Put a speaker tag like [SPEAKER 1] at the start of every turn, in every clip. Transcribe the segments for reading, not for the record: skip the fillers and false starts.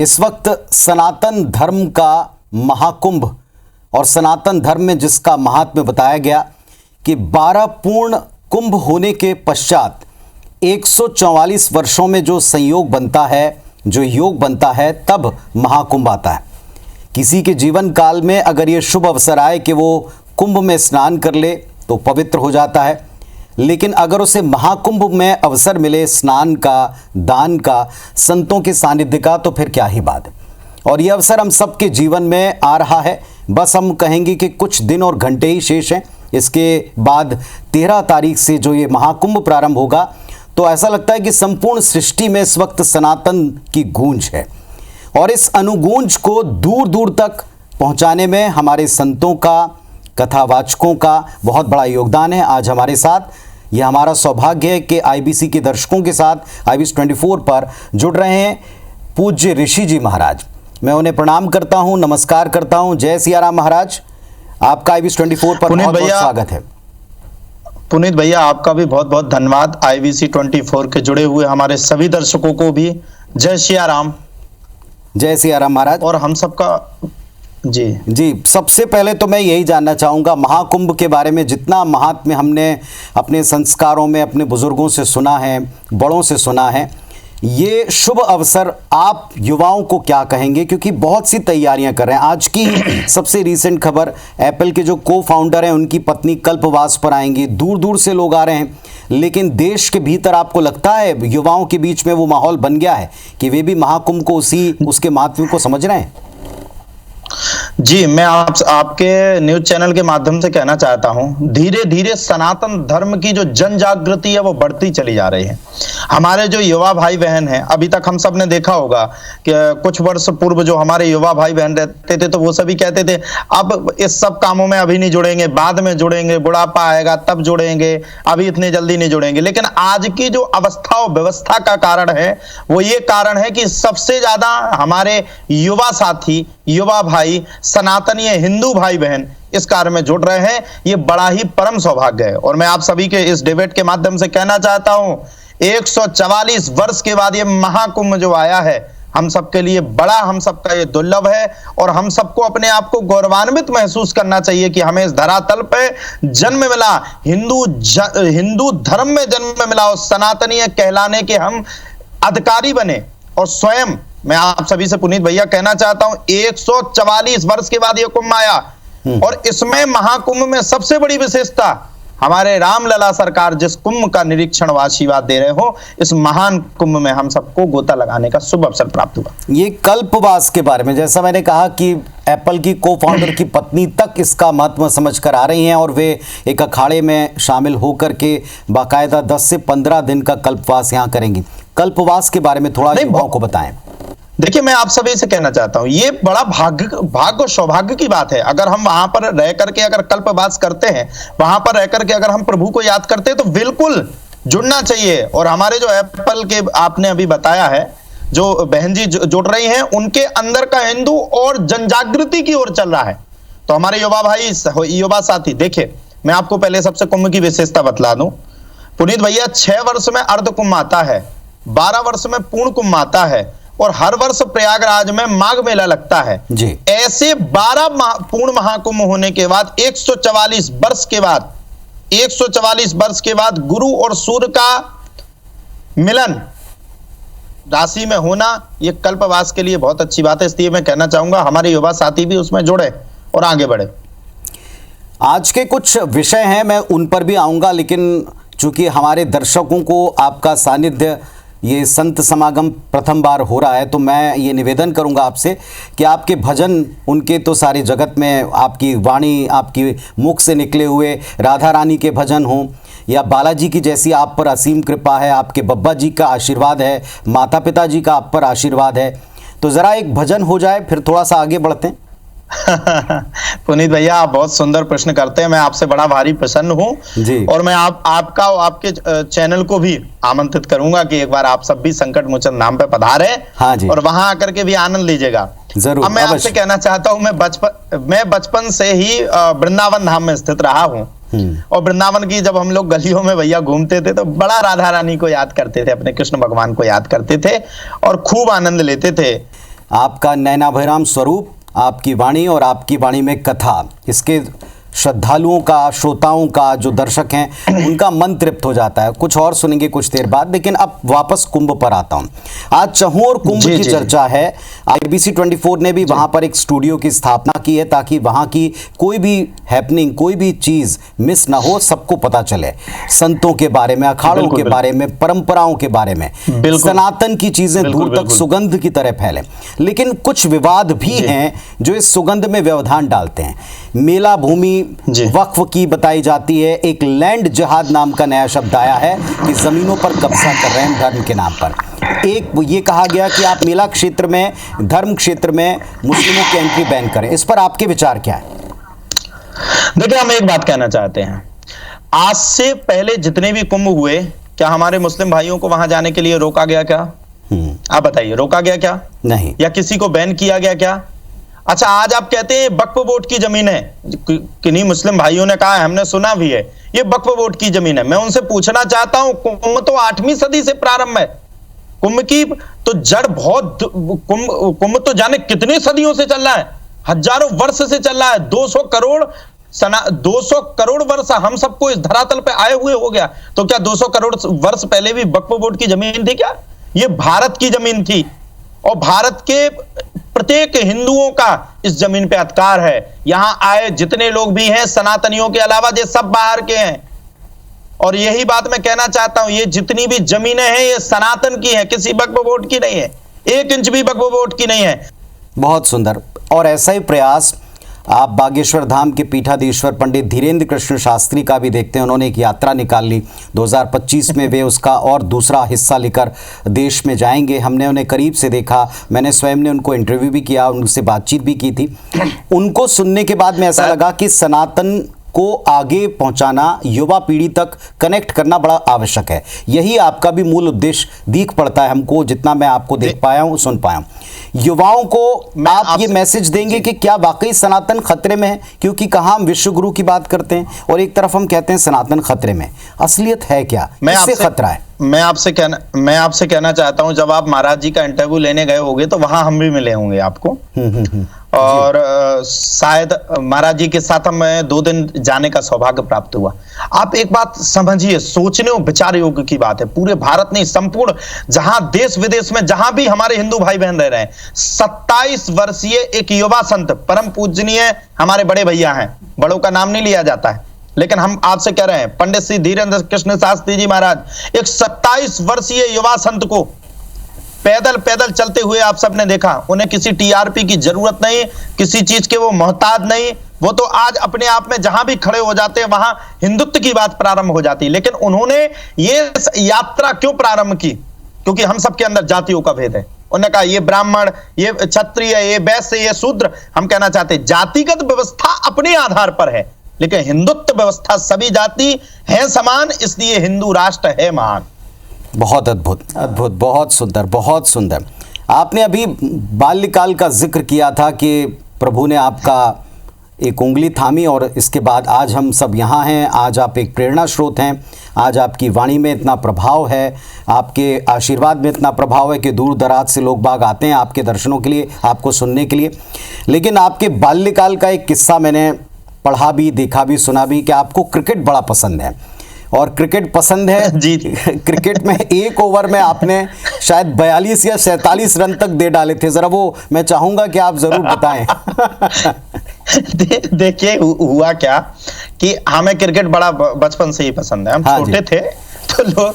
[SPEAKER 1] इस वक्त सनातन धर्म का महाकुंभ और सनातन धर्म में जिसका महात्म्य बताया गया कि 12 पूर्ण कुंभ होने के पश्चात 144 वर्षों में जो संयोग बनता है, जो योग बनता है, तब महाकुंभ आता है। किसी के जीवन काल में अगर ये शुभ अवसर आए कि वो कुंभ में स्नान कर ले तो पवित्र हो जाता है, लेकिन अगर उसे महाकुंभ में अवसर मिले स्नान का, दान का, संतों के सानिध्य का, तो फिर क्या ही बात है। और यह अवसर हम सबके जीवन में आ रहा है। बस हम कहेंगे कि कुछ दिन और घंटे ही शेष हैं। इसके बाद 13 तारीख से जो ये महाकुंभ प्रारंभ होगा, तो ऐसा लगता है कि संपूर्ण सृष्टि में इस वक्त सनातन की गूंज है और इस अनुगूंज को दूर दूर तक पहुंचाने में हमारे संतों का, कथावाचकों का बहुत बड़ा योगदान है। आज हमारे साथ यह हमारा सौभाग्य है कि आईबीसी के दर्शकों के साथ आईबीसी 24 पर जुड़ रहे हैं पूज्य ऋषि जी महाराज। मैं उन्हें प्रणाम करता हूं, नमस्कार करता हूं। जय सिया राम महाराज, आपका आईबीसी 24 पर बहुत बहुत स्वागत है।
[SPEAKER 2] पुनीत भैया, आपका भी बहुत बहुत धन्यवाद। आईबीसी 24 के जुड़े हुए हमारे सभी दर्शकों को भी जय सिया राम।
[SPEAKER 1] जय सिया राम महाराज।
[SPEAKER 2] और हम सबका जी,
[SPEAKER 1] सबसे पहले तो मैं यही जानना चाहूँगा, महाकुंभ के बारे में जितना महात्म्य हमने अपने संस्कारों में अपने बुजुर्गों से सुना है, बड़ों से सुना है, ये शुभ अवसर आप युवाओं को क्या कहेंगे? क्योंकि बहुत सी तैयारियां कर रहे हैं। आज की सबसे रीसेंट खबर, एप्पल के जो को फाउंडर हैं उनकी पत्नी कल्पवास पर आएंगी। दूर दूर से लोग आ रहे हैं, लेकिन देश के भीतर आपको लगता है युवाओं के बीच में वो माहौल बन गया है कि वे भी महाकुंभ को उसके महात्म्य को समझ रहे हैं?
[SPEAKER 2] जी, मैं आपके न्यूज चैनल के माध्यम से कहना चाहता हूं, धीरे धीरे सनातन धर्म की जो जन जागृति है वो बढ़ती चली जा रही है। हमारे जो युवा भाई बहन हैं, अभी तक हम सब ने देखा होगा कि कुछ वर्ष पूर्व जो हमारे युवा भाई बहन रहते थे तो वो सभी कहते थे अब इस सब कामों में अभी नहीं जुड़ेंगे, बाद में जुड़ेंगे, बुढ़ापा आएगा तब जुड़ेंगे, अभी इतने जल्दी नहीं जुड़ेंगे। लेकिन आज की जो अवस्था और व्यवस्था का कारण है वो ये कारण है कि सबसे ज्यादा हमारे युवा साथी, युवा भाई, सनातनी हिंदू भाई बहन इस कार्य में जुड़ रहे हैं। ये बड़ा ही परम सौभाग्य है और मैं आप सभी के इस डिबेट के माध्यम से कहना चाहता हूं, 144 वर्ष के बाद ये महाकुंभ जो आया है, हम सबके लिए बड़ा, हम सबका ये दुर्लभ है और हम सबको अपने आप को गौरवान्वित महसूस करना चाहिए कि हमें इस धरातल पे जन्म मिला, हिंदू धर्म में जन्म मिला और सनातनीय कहलाने के हम अधिकारी बने। और स्वयं मैं आप सभी से पुनीत भैया कहना चाहता हूं, 144 वर्ष के बाद यह कुंभ आया और इसमें महाकुंभ में सबसे बड़ी विशेषता हमारे रामलला सरकार जिस कुंभ का निरीक्षण व आशीर्वाद दे रहे हो, इस महान कुंभ में हम सबको गोता लगाने का शुभ अवसर प्राप्त हुआ।
[SPEAKER 1] ये कल्पवास के बारे में, जैसा मैंने कहा कि एप्पल की को फाउंडर की पत्नी तक इसका महत्व समझ कर आ रही हैं और वे एक अखाड़े में शामिल होकर के बाकायदा 10 से 15 दिन का कल्पवास यहाँ करेंगी। कल्पवास के बारे में थोड़ा युवाओं को बताएं।
[SPEAKER 2] देखिए, मैं आप सभी से कहना चाहता हूं, ये बड़ा भाग्य और सौभाग्य की बात है। अगर हम वहां पर रह करके अगर कल्पवास करते हैं, वहां पर रह करके अगर हम प्रभु को याद करते हैं तो बिल्कुल जुड़ना चाहिए। और हमारे जो एप्पल के आपने अभी बताया है, जो बहन जी जुड़ रही हैं, उनके अंदर का हिंदू और जनजागृति की ओर चल रहा है। तो हमारे युवा भाई, युवा साथी, देखिए मैं आपको पहले सबसे कुंभ की विशेषता बतला दूं। पुनीत भैया, 6 वर्ष में अर्ध कुंभ आता है, 12 वर्ष में पूर्ण कुंभ आता है और हर वर्ष प्रयागराज में माघ मेला लगता है
[SPEAKER 1] जी।
[SPEAKER 2] ऐसे 12 पूर्ण महाकुंभ होने के बाद 144 वर्ष के बाद गुरु और सूर्य का मिलन राशि में होना, यह कल्पवास के लिए बहुत अच्छी बात है। इसलिए मैं कहना चाहूंगा हमारे युवा साथी भी उसमें जुड़े और आगे बढ़े।
[SPEAKER 1] आज के कुछ विषय हैं, मैं उन पर भी आऊंगा, लेकिन चूंकि हमारे दर्शकों को आपका सानिध्य, ये संत समागम प्रथम बार हो रहा है, तो मैं ये निवेदन करूंगा आपसे कि आपके भजन, उनके तो सारे जगत में आपकी वाणी, आपकी मुख से निकले हुए राधा रानी के भजन हों या बालाजी की जैसी आप पर असीम कृपा है, आपके बब्बा जी का आशीर्वाद है, माता पिता जी का आप पर आशीर्वाद है, तो ज़रा एक भजन हो जाए, फिर थोड़ा सा आगे बढ़ते हैं।
[SPEAKER 2] पुनीत भैया, आप बहुत सुंदर प्रश्न करते हैं। मैं आपसे बड़ा भारी प्रसन्न हूं
[SPEAKER 1] जी।
[SPEAKER 2] और मैं आपका और आपके चैनल को भी आमंत्रित करूंगा कि एक बार आप सब भी संकट मोचन धाम पे पधारे।
[SPEAKER 1] हाँ जी।
[SPEAKER 2] और वहां आकर के भी आनंद लीजिएगा
[SPEAKER 1] जरूर।
[SPEAKER 2] अब मैं आपसे कहना चाहता हूं, मैं बचपन से ही वृंदावन धाम में स्थित रहा हूं और वृंदावन की जब हम लोग गलियों में भैया घूमते थे तो बड़ा राधा रानी को याद करते थे, अपने कृष्ण भगवान को याद करते थे और खूब आनंद लेते थे।
[SPEAKER 1] आपका नैनाभिराम स्वरूप, आपकी वाणी और आपकी वाणी में कथा, इसके श्रद्धालुओं का, श्रोताओं का, जो दर्शक हैं उनका मन तृप्त हो जाता है। कुछ और सुनेंगे कुछ देर बाद, लेकिन अब वापस कुंभ पर आता हूं। आज चहुर कुंभ की चर्चा है। IBC 24 ने भी वहां पर एक स्टूडियो की स्थापना की है ताकि वहां की कोई भी हैपनिंग, कोई भी चीज मिस ना हो, सबको पता चले। संतों के बारे में, अखाड़ों के बारे में, परंपराओं के बारे में, सनातन की चीजें दूर तक सुगंध की तरह फैले। लेकिन कुछ विवाद भी हैं जो इस सुगंध में व्यवधान डालते हैं। मेला भूमि वक्फ की बताई जाती है। एक लैंड जिहाद नाम का नया शब्द आया है कि जमीनों पर कब्जा कर रहे हैं धर्म के नाम पर। एक ये कहा गया कि आप मेला क्षेत्र में, धर्म क्षेत्र में मुस्लिमों की एंट्री बैन करें। इस पर आपके विचार क्या है?
[SPEAKER 2] देखिए, हम एक बात कहना चाहते हैं। आज से पहले जितने भी कुंभ हुए, क्या हमारे मुस्लिम भाइयों को वहां जाने के लिए रोका गया क्या? आप बताइए, रोका गया क्या?
[SPEAKER 1] नहीं।
[SPEAKER 2] या किसी को बैन किया गया क्या? अच्छा, आज आप कहते हैं वक्फ बोर्ड की जमीन है। किन्हीं मुस्लिम भाइयों ने कहा है, हमने सुना भी है, ये वक्फ बोर्ड की जमीन है। मैं उनसे पूछना चाहता हूं, कुंभ तो 8वीं सदी से प्रारंभ है। कुंभ की तो जड़ बहुत, कुंभ तो जाने कितनी सदियों से चल रहा है, हजारों वर्ष से चल रहा है। 200 करोड़ वर्ष हम सबको इस धरातल पे आए हुए हो गया। तो क्या 200 करोड़ वर्ष पहले भी वक्फ बोर्ड की जमीन थी क्या? ये भारत की जमीन थी और भारत के प्रत्येक हिंदुओं का इस जमीन पे अधिकार है। यहां आए जितने लोग भी हैं सनातनियों के अलावा, ये सब बाहर के हैं। और यही बात मैं कहना चाहता हूं, ये जितनी भी जमीनें हैं ये सनातन की हैं, किसी वक्फ बोर्ड की नहीं है। 1 इंच भी वक्फ बोर्ड की नहीं है।
[SPEAKER 1] बहुत सुंदर। और ऐसा ही प्रयास आप बागेश्वर धाम के पीठाधीश्वर पंडित धीरेन्द्र कृष्ण शास्त्री का भी देखते हैं। उन्होंने एक यात्रा निकाल ली 2025 में। वे उसका और दूसरा हिस्सा लेकर देश में जाएंगे। हमने उन्हें करीब से देखा, मैंने स्वयं ने उनको इंटरव्यू भी किया, उनसे बातचीत भी की थी। उनको सुनने के बाद में ऐसा लगा कि सनातन को आगे पहुंचाना, युवा पीढ़ी तक कनेक्ट करना बड़ा आवश्यक है। यही आपका भी मूल उद्देश्य दिख पड़ता है हमको, जितना मैं आपको देख पाया हूं, सुन पाया हूं। युवाओं को आप ये मैसेज देंगे कि क्या वाकई सनातन खतरे में है? क्योंकि कहाँ हम विश्व गुरु की बात करते हैं और एक तरफ हम कहते हैं सनातन खतरे में। असलियत है क्या? किससे खतरा है?
[SPEAKER 2] मैं आपसे कहना चाहता हूं, जब आप महाराज जी का इंटरव्यू लेने गए होंगे तो वहां हम भी मिले होंगे आपको। और शायद महाराज जी के साथ हमें 2 दिन जाने का सौभाग्य प्राप्त हुआ। आप एक बात समझिए, सोचने और विचार योग्य की बात है। पूरे भारत नहीं, संपूर्ण जहां देश विदेश में जहां भी हमारे हिंदू भाई बहन रह रहे हैं, 27 वर्षीय एक युवा संत, परम पूजनीय हमारे बड़े भैया हैं, बड़ों का नाम नहीं लिया जाता है, लेकिन हम आपसे कह रहे हैं, पंडित श्री धीरेन्द्र कृष्ण शास्त्री जी महाराज, एक 27 वर्षीय युवा संत को पैदल पैदल चलते हुए आप सबने देखा। उन्हें किसी टीआरपी की जरूरत नहीं, किसी चीज के वो मोहताज नहीं। वो तो आज अपने आप में जहां भी खड़े हो जाते हैं वहां हिंदुत्व की बात प्रारंभ हो जाती है। लेकिन उन्होंने ये यात्रा क्यों प्रारंभ की? क्योंकि हम सबके अंदर जातियों का भेद है। उन्होंने कहा ये ब्राह्मण, ये क्षत्रिय, ये वैश्य, ये शूद्र। हम कहना चाहते हैं जातिगत व्यवस्था अपने आधार पर है, लेकिन हिंदुत्व व्यवस्था सभी जाति है समान, इसलिए हिंदू राष्ट्र है महान।
[SPEAKER 1] बहुत अद्भुत, अद्भुत, बहुत सुंदर, बहुत सुंदर। आपने अभी बाल्यकाल का जिक्र किया था कि प्रभु ने आपका एक उंगली थामी और इसके बाद आज हम सब यहाँ हैं। आज आप एक प्रेरणा स्रोत हैं। आज आपकी वाणी में इतना प्रभाव है, आपके आशीर्वाद में इतना प्रभाव है कि दूर दराज से लोग बाग आते हैं आपके दर्शनों के लिए, आपको सुनने के लिए। लेकिन आपके बाल्यकाल का एक किस्सा मैंने पढ़ा भी, देखा भी, सुना भी कि आपको क्रिकेट बड़ा पसंद है। और क्रिकेट पसंद है
[SPEAKER 2] जी।
[SPEAKER 1] क्रिकेट में 1 ओवर में आपने शायद 42 या 47 रन तक दे डाले थे। जरा वो मैं चाहूंगा कि आप जरूर बताएं।
[SPEAKER 2] देखिए हुआ क्या कि हमें क्रिकेट बड़ा बचपन से ही पसंद है। हम छोटे थे तो लोग,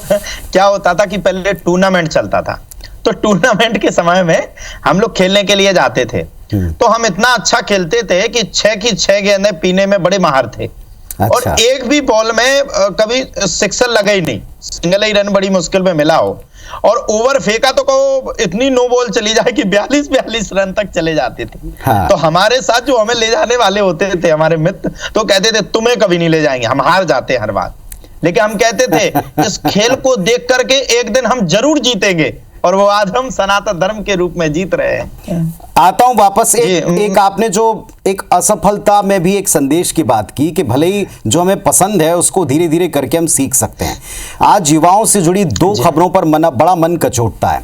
[SPEAKER 2] क्या होता था कि पहले टूर्नामेंट चलता था, तो टूर्नामेंट के समय में हम लोग खेलने के लिए जाते थे। तो हम इतना अच्छा खेलते थे कि 6 की 6 गेंदें पीने में बड़े माहिर थे। अच्छा। और एक भी बॉल में कभी सिक्सर लगा ही नहीं, सिंगल ही रन बड़ी मुश्किल में मिला हो। और ओवर फेंका तो को इतनी नो बॉल चली जाए कि 42 रन तक चले जाते थे। हाँ। तो हमारे साथ जो हमें ले जाने वाले होते थे, हमारे मित्र, तो कहते थे तुम्हें कभी नहीं ले जाएंगे, हम हार जाते हर बार। लेकिन हम कहते थे इस खेल को देख करके एक दिन हम जरूर जीतेंगे, और वो आज हम सनातन धर्म के रूप में जीत रहे हैं।
[SPEAKER 1] आता हूं वापस एक आपने जो एक असफलता में भी एक संदेश की बात की कि भले ही जो हमें पसंद है उसको धीरे धीरे करके हम सीख सकते हैं। आज युवाओं से जुड़ी 2 खबरों पर बड़ा मन कचोटता है।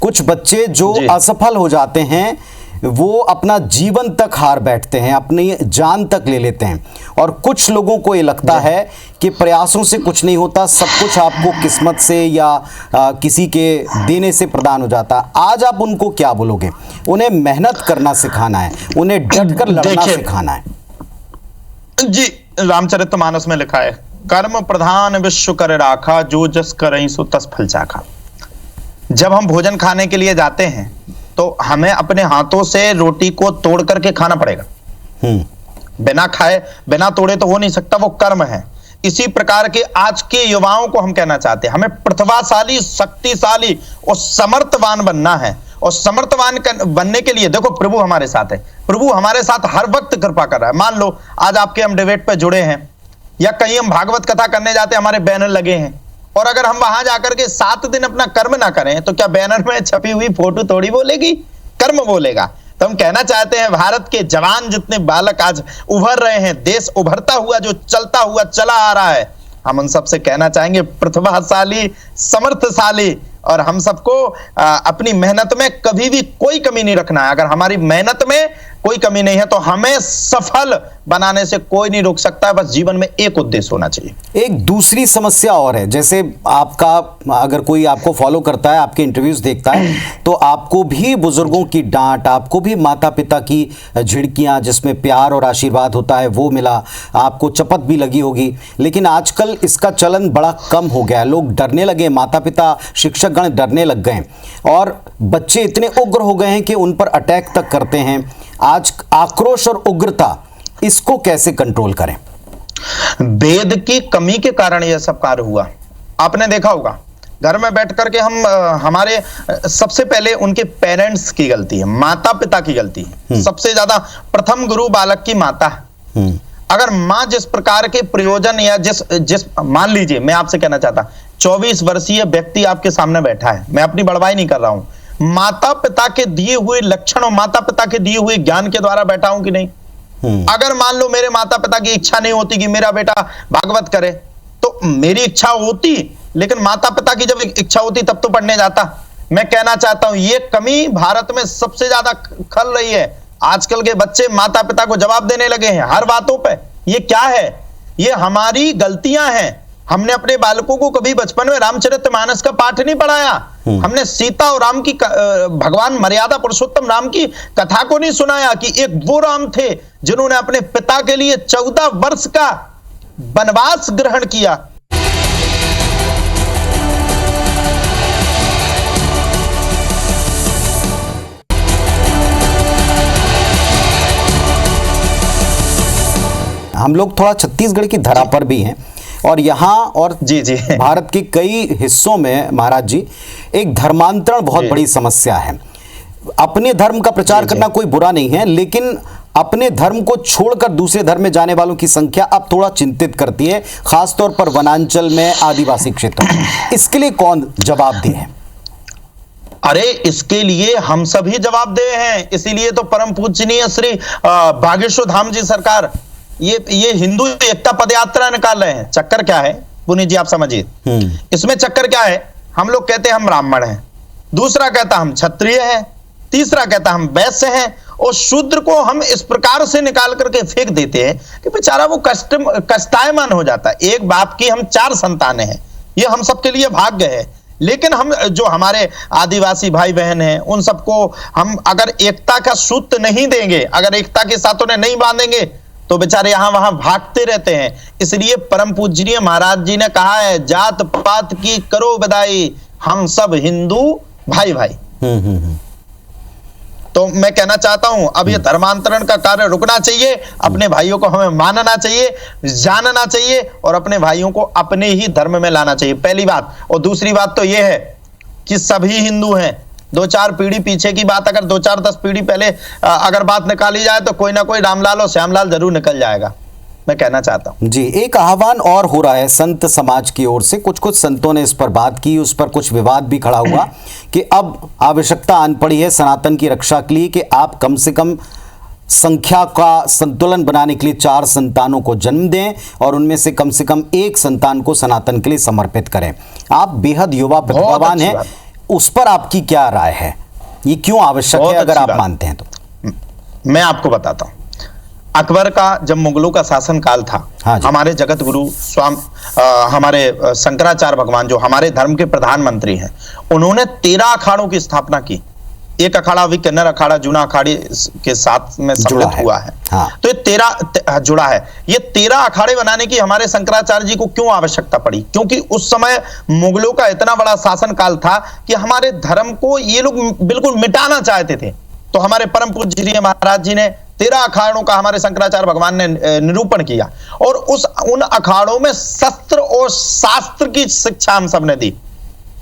[SPEAKER 1] कुछ बच्चे जो
[SPEAKER 2] जी।
[SPEAKER 1] असफल हो जाते हैं वो अपना जीवन तक हार बैठते हैं, अपनी जान तक ले लेते हैं। और कुछ लोगों को ये लगता है कि प्रयासों से कुछ नहीं होता, सब कुछ आपको किस्मत से या किसी के देने से प्रदान हो जाता। आज आप उनको क्या बोलोगे? उन्हें मेहनत करना सिखाना है, उन्हें डट कर लड़ना
[SPEAKER 2] देखिए,
[SPEAKER 1] सिखाना है।
[SPEAKER 2] जी, रामचरितमानस में लिखा है, कर्म प्रधान विश्व कर राखा, जो जस करई सो तस फल चाखा। जब हम भोजन खाने के लिए जाते हैं तो हमें अपने हाथों से रोटी को तोड़ करके खाना पड़ेगा। बिना खाए बिना तोड़े तो हो नहीं सकता, वो कर्म है। इसी प्रकार के आज के युवाओं को हम कहना चाहते हैं, हमें प्रतिभाशाली, शक्तिशाली और समर्थवान बनना है। और समर्थवान बनने के लिए देखो, प्रभु हमारे साथ है, प्रभु हमारे साथ हर वक्त कृपा कर रहा है। मान लो आज आपके हम डिबेट पे जुड़े हैं या कहीं हम भागवत कथा करने जाते हैं, हमारे बैनर लगे हैं, और अगर हम वहां जाकर के 7 दिन अपना कर्म ना करें तो क्या बैनर में छपी हुई फोटो थोड़ी बोलेगी, कर्म बोलेगा। तो हम कहना चाहते हैं, भारत के जवान जितने बालक आज उभर रहे हैं, देश उभरता हुआ जो चलता हुआ चला आ रहा है, हम उन सबसे कहना चाहेंगे प्रतिभाशाली, समर्थशाली, और हम सबको अपनी मेहनत में कभी भी कोई कमी नहीं रखना है। अगर हमारी मेहनत में कोई कमी नहीं है तो हमें सफल बनाने से कोई नहीं रोक सकता है। बस जीवन में एक उद्देश्य होना चाहिए।
[SPEAKER 1] एक दूसरी समस्या और है, जैसे आपका, अगर कोई आपको फॉलो करता है, आपके इंटरव्यूज देखता है, तो आपको भी बुजुर्गों की डांट, आपको भी माता पिता की झिड़कियां जिसमें प्यार और आशीर्वाद होता है वो मिला, आपको चपत भी लगी होगी। लेकिन आजकल इसका चलन बड़ा कम हो गया है, लोग डरने लगे, माता पिता शिक्षकगण डरने लग गए और बच्चे इतने उग्र हो गए हैं कि उन पर अटैक तक करते हैं। आज आक्रोश और उग्रता, इसको कैसे कंट्रोल करें?
[SPEAKER 2] वेद की कमी के कारण यह सब कार्य हुआ। आपने देखा होगा, घर में बैठ करके हम हमारे सबसे पहले उनके पेरेंट्स की गलती है, माता पिता की गलती है। सबसे ज्यादा प्रथम गुरु बालक की माता है। अगर माँ जिस प्रकार के प्रयोजन या जिस मान लीजिए, मैं आपसे कहना चाहता, 24 वर्षीय व्यक्ति आपके सामने बैठा है, मैं अपनी बड़वाई नहीं कर रहा हूं, माता पिता के दिए हुए लक्षण और माता पिता के दिए हुए ज्ञान के द्वारा बैठा हूं कि नहीं? अगर मान लो मेरे माता पिता की इच्छा नहीं होती कि मेरा बेटा भागवत करे, तो मेरी इच्छा होती, लेकिन माता पिता की जब इच्छा होती तब तो पढ़ने जाता। मैं कहना चाहता हूं, ये कमी भारत में सबसे ज्यादा खल रही है। आजकल के बच्चे माता पिता को जवाब देने लगे हैं हर बातों पे। ये क्या है? ये हमारी गलतियां हैं। हमने अपने बालकों को कभी बचपन में रामचरितमानस का पाठ नहीं पढ़ाया। हमने सीता और राम की, भगवान मर्यादा पुरुषोत्तम राम की कथा को नहीं सुनाया कि एक वो राम थे जिन्होंने अपने पिता के लिए 14 वर्ष का वनवास ग्रहण किया।
[SPEAKER 1] हम लोग थोड़ा छत्तीसगढ़ की धरा पर भी हैं और यहाँ और
[SPEAKER 2] जी जी
[SPEAKER 1] भारत के कई हिस्सों में महाराज जी एक धर्मांतरण बहुत बड़ी समस्या है। अपने धर्म का प्रचार करना कोई बुरा नहीं है, लेकिन अपने धर्म को छोड़कर दूसरे धर्म में जाने वालों की संख्या अब थोड़ा चिंतित करती है, खासतौर पर वनांचल में, आदिवासी क्षेत्रों में। इसके लिए कौन जवाबदेह है?
[SPEAKER 2] अरे इसके लिए हम सभी जवाबदेह हैं। इसीलिए तो परम पूजनीय श्री बागेश्वर धाम जी सरकार ये हिंदू एकता पदयात्रा निकाल रहे हैं। चक्कर क्या है पुनीत जी, आप समझिए इसमें चक्कर क्या है। हम लोग कहते हैं हम ब्राह्मण हैं, दूसरा कहता हम क्षत्रिय हैं, तीसरा कहता हम वैश्य हैं, और शूद्र को हम इस प्रकार से निकाल करके फेंक देते हैं कि बेचारा वो कष्टायमान हो जाता है। एक बाप की हम 4 संतानें हैं, ये हम सबके लिए भाग्य है। लेकिन हम जो हमारे आदिवासी भाई बहन हैं उन सबको हम अगर एकता का सूत्र नहीं देंगे, अगर एकता के साथ उन्हें नहीं बांधेंगे, तो बेचारे यहां वहां भागते रहते हैं। इसलिए परम पूजनीय महाराज जी ने कहा है, जात पात की करो विदाई, हम सब हिंदू भाई भाई। तो मैं कहना चाहता हूं, अब ये धर्मांतरण का कार्य रुकना चाहिए। अपने भाइयों को हमें मानना चाहिए, जानना चाहिए और अपने भाइयों को अपने ही धर्म में लाना चाहिए, पहली बात। और दूसरी बात तो ये है कि सभी हिंदू हैं। 2-4 पीढ़ी पीछे की बात, अगर 2-4-10 पीढ़ी पहले अगर बात निकाली जाए तो कोई ना कोई रामलाल और श्यामलाल जरूर निकल जाएगा, मैं कहना चाहता हूं।
[SPEAKER 1] जी, एक आह्वान और हो रहा है संत समाज की ओर से। कुछ संतों ने इस पर बात की, उस पर कुछ विवाद भी खड़ा हुआ कि अब आवश्यकता आन पड़ी है सनातन की रक्षा के लिए कि आप कम से कम संख्या का संतुलन बनाने के लिए 4 संतानों को जन्म दें और उनमें से कम 1 संतान को सनातन के लिए समर्पित करें। आप बेहद युवा प्रतिभावान हैं, उस पर आपकी क्या राय है? ये क्यों आवश्यक है अगर आप मानते हैं तो?
[SPEAKER 2] मैं आपको बताता हूं। अकबर का जब मुगलों का शासन काल था, हमारे जगत गुरु हमारे शंकराचार्य भगवान जो हमारे धर्म के प्रधानमंत्री हैं, उन्होंने 13 अखाड़ों की स्थापना की। एक अखाड़ा अभी किन्नर अखाड़ा जूना अखाड़े के साथ में सम्मिलित हुआ है। तो ये 13 जुड़ा है। ये 13 अखाड़े बनाने की हमारे शंकराचार्य जी को क्यों आवश्यकता पड़ी? क्योंकि उस समय मुगलों का इतना बड़ा शासन काल था कि हमारे धर्म को ये लोग बिल्कुल मिटाना चाहते थे। तो हमारे परम पूज्य महाराज जी ने 13 अखाड़ों का हमारे शंकराचार्य भगवान ने निरूपण किया, और उन अखाड़ों में शस्त्र और शास्त्र की शिक्षा हम सबने दी।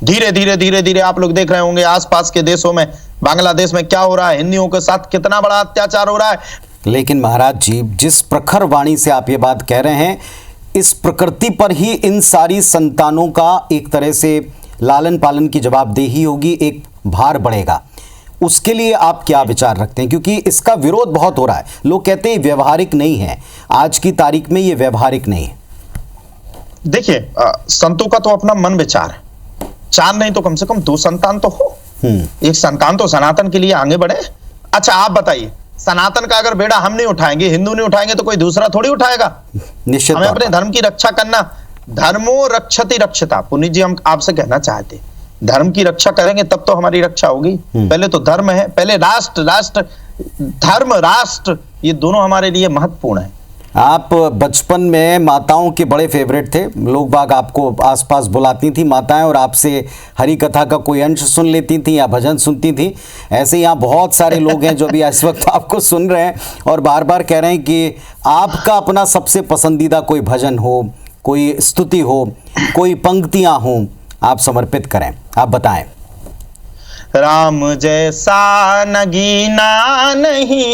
[SPEAKER 2] धीरे धीरे आप लोग देख रहे होंगे आसपास के देशों में, बांग्लादेश में क्या हो रहा है, हिंदुओं के साथ कितना बड़ा अत्याचार हो रहा है।
[SPEAKER 1] लेकिन महाराज जी, जिस प्रखर वाणी से आप ये बात कह रहे हैं, इस प्रकृति पर ही इन सारी संतानों का एक तरह से लालन पालन की जवाबदेही होगी, एक भार बढ़ेगा। उसके लिए आप क्या विचार रखते हैं? क्योंकि इसका विरोध बहुत हो रहा है। लोग कहते हैं व्यवहारिक नहीं है, आज की तारीख में ये व्यवहारिक नहीं है।
[SPEAKER 2] देखिए, संतों का तो अपना मन विचार है। 4 नहीं तो कम से कम 2 संतान तो हो। एक संतान तो सनातन के लिए आगे बढ़े। अच्छा, आप बताइए, सनातन का अगर बेड़ा हम नहीं उठाएंगे, हिंदू नहीं उठाएंगे, तो कोई दूसरा थोड़ी उठाएगा।
[SPEAKER 1] निश्चित
[SPEAKER 2] हमें अपने धर्म की रक्षा करना। धर्मो रक्षति रक्षता। पुनीत जी, हम आपसे कहना चाहते, धर्म की रक्षा करेंगे तब तो हमारी रक्षा होगी। पहले तो धर्म है, पहले राष्ट्र धर्म राष्ट्र, ये दोनों हमारे लिए महत्वपूर्ण है।
[SPEAKER 1] आप बचपन में माताओं के बड़े फेवरेट थे। लोग बाग आपको आसपास बुलाती थी माताएं, और आपसे हरि कथा का कोई अंश सुन लेती थी या भजन सुनती थी। ऐसे यहाँ बहुत सारे लोग हैं जो भी इस वक्त आपको सुन रहे हैं और बार बार कह रहे हैं कि आपका अपना सबसे पसंदीदा कोई भजन हो, कोई स्तुति हो, कोई पंक्तियां हों, आप समर्पित करें। आप बताएं।
[SPEAKER 2] राम जैसा नगीना नहीं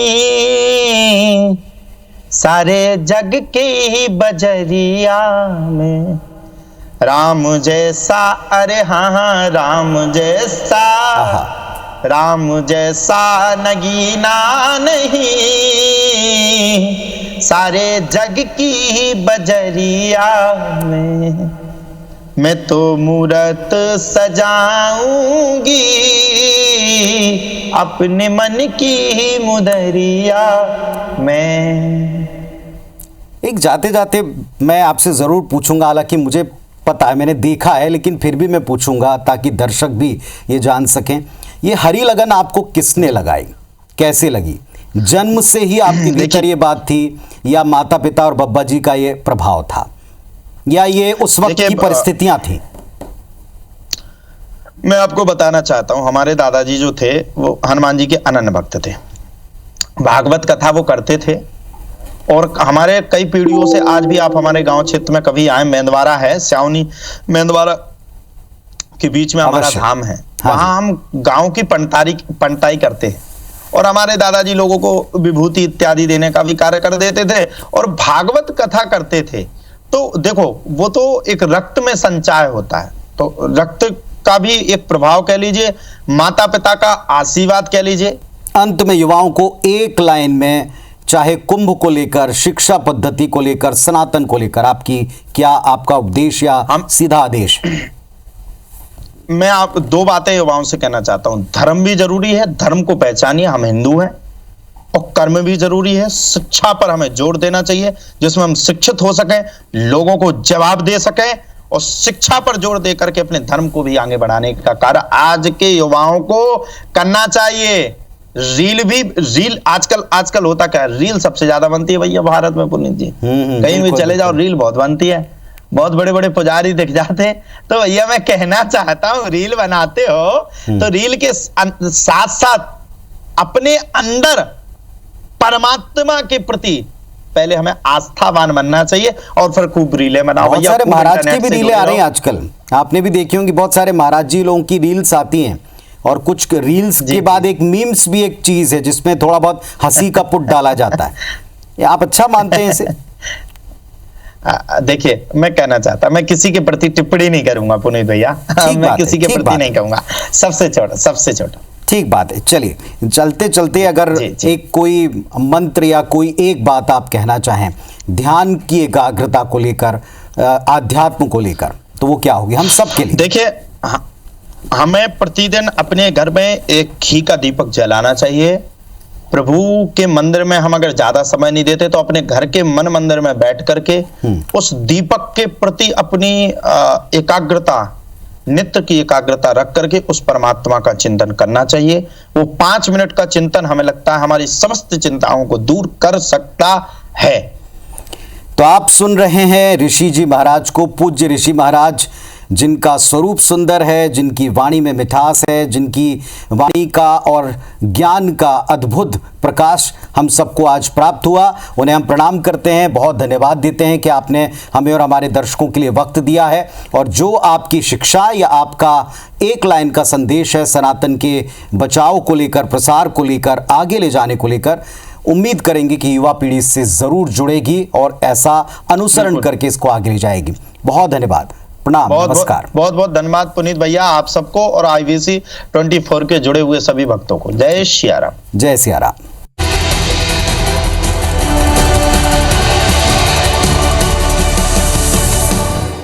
[SPEAKER 2] सारे जग के ही बजरिया में, राम जैसा, अरे हाँ राम जैसा नगीना नहीं सारे जग की ही बजरिया में। मैं तो मूरत सजाऊंगी अपने मन की ही मुदरिया में।
[SPEAKER 1] एक जाते जाते मैं आपसे ज़रूर पूछूंगा, हालांकि मुझे पता है, मैंने देखा है, लेकिन फिर भी मैं पूछूंगा ताकि दर्शक भी ये जान सकें। ये हरी लगन आपको किसने लगाई, कैसे लगी? जन्म से ही आपके भीतर ये बात थी, या माता पिता और बब्बा जी का ये प्रभाव था, या ये उस वक्त की परिस्थितियां थी?
[SPEAKER 2] मैं आपको बताना चाहता हूं, हमारे दादाजी जो थे वो हनुमान जी के अनन्य भक्त थे। भागवत कथा वो करते थे, और हमारे कई पीढ़ियों से, आज भी आप हमारे गांव क्षेत्र में कभी आए, मेंदवारा है, स्याउनी मेंदवारा के बीच में हमारा धाम है। वहां हम गांव की पंटाई करते हैं, और हमारे दादाजी लोगों को विभूति इत्यादि देने का भी कार्य कर देते थे, और भागवत कथा करते थे। तो देखो, वो तो एक रक्त में संचाय होता है, तो रक्त का भी एक प्रभाव कह लीजिए, माता पिता का आशीर्वाद कह लीजिए।
[SPEAKER 1] अंत में युवाओं को एक लाइन में, चाहे कुंभ को लेकर, शिक्षा पद्धति को लेकर, सनातन को लेकर, आपका उपदेश या सीधा आदेश?
[SPEAKER 2] मैं आप 2 बातें युवाओं से कहना चाहता हूं। धर्म भी जरूरी है, धर्म को पहचानिए, हम हिंदू हैं, और कर्म भी जरूरी है। शिक्षा पर हमें जोर देना चाहिए, जिसमें हम शिक्षित हो सकें, लोगों को जवाब दे सकें, और शिक्षा पर जोर दे करके अपने धर्म को भी आगे बढ़ाने का कार्य आज के युवाओं को करना चाहिए। रील आजकल होता क्या है, रील सबसे ज्यादा बनती है भैया भारत में, पुनीत जी। कहीं भी चले जाओ रील बहुत बनती है, बहुत बड़े बड़े पुजारी दिख जाते हैं। तो भैया मैं कहना चाहता हूँ, रील बनाते हो तो रील के साथ साथ अपने अंदर परमात्मा के प्रति पहले हमें आस्थावान बनना चाहिए, और फिर खूब रीलें बनाओ।
[SPEAKER 1] बहुत सारे महाराज की भी रीलें आ रही हैं आजकल, आपने भी देखी होंगी, बहुत सारे महाराज जी लोगों की रील्स आती हैं, और कुछ रील्स के बाद एक मीम्स भी एक चीज है जिसमें थोड़ा बहुत हंसी का पुट डाला जाता है। ये आप अच्छा मानते हैं इसे?
[SPEAKER 2] देखिए, मैं कहना चाहता, मैं किसी के प्रति टिप्पणी नहीं करूंगा पुनीत भैया, मैं किसी के प्रति नहीं कहूंगा, सबसे छोटा। ठीक बात है।
[SPEAKER 1] चलिए, चलते चलते अगर एक कोई मंत्र या कोई एक बात आप कहना चाहें ध्यान की एकाग्रता को लेकर, आध्यात्म को लेकर, तो वो क्या होगी हम सब के लिए?
[SPEAKER 2] देखिए, हमें प्रतिदिन अपने घर में एक घी का दीपक जलाना चाहिए। प्रभु के मंदिर में हम अगर ज्यादा समय नहीं देते तो अपने घर के मन मंदिर में बैठ करके उस दीपक के प्रति अपनी एकाग्रता, नित्य की एकाग्रता रख करके उस परमात्मा का चिंतन करना चाहिए। वो 5 मिनट का चिंतन हमें लगता है हमारी समस्त चिंताओं को दूर कर सकता है।
[SPEAKER 1] तो आप सुन रहे हैं ऋषि जी महाराज को, पूज्य ऋषि महाराज, जिनका स्वरूप सुंदर है, जिनकी वाणी में मिठास है, जिनकी वाणी का और ज्ञान का अद्भुत प्रकाश हम सबको आज प्राप्त हुआ। उन्हें हम प्रणाम करते हैं, बहुत धन्यवाद देते हैं कि आपने हमें और हमारे दर्शकों के लिए वक्त दिया है। और जो आपकी शिक्षा या आपका एक लाइन का संदेश है सनातन के बचाव को लेकर, प्रसार को लेकर, आगे ले जाने को लेकर, उम्मीद करेंगे कि युवा पीढ़ी इससे जरूर जुड़ेगी और ऐसा अनुसरण करके इसको आगे ले जाएगी। बहुत धन्यवाद, प्रणाम, नमस्कार।
[SPEAKER 2] बहुत बहुत धन्यवाद पुनीत भैया, आप सबको और IBC 24 के जुड़े हुए सभी भक्तों को। जय सिया राम।
[SPEAKER 1] जय सिया राम।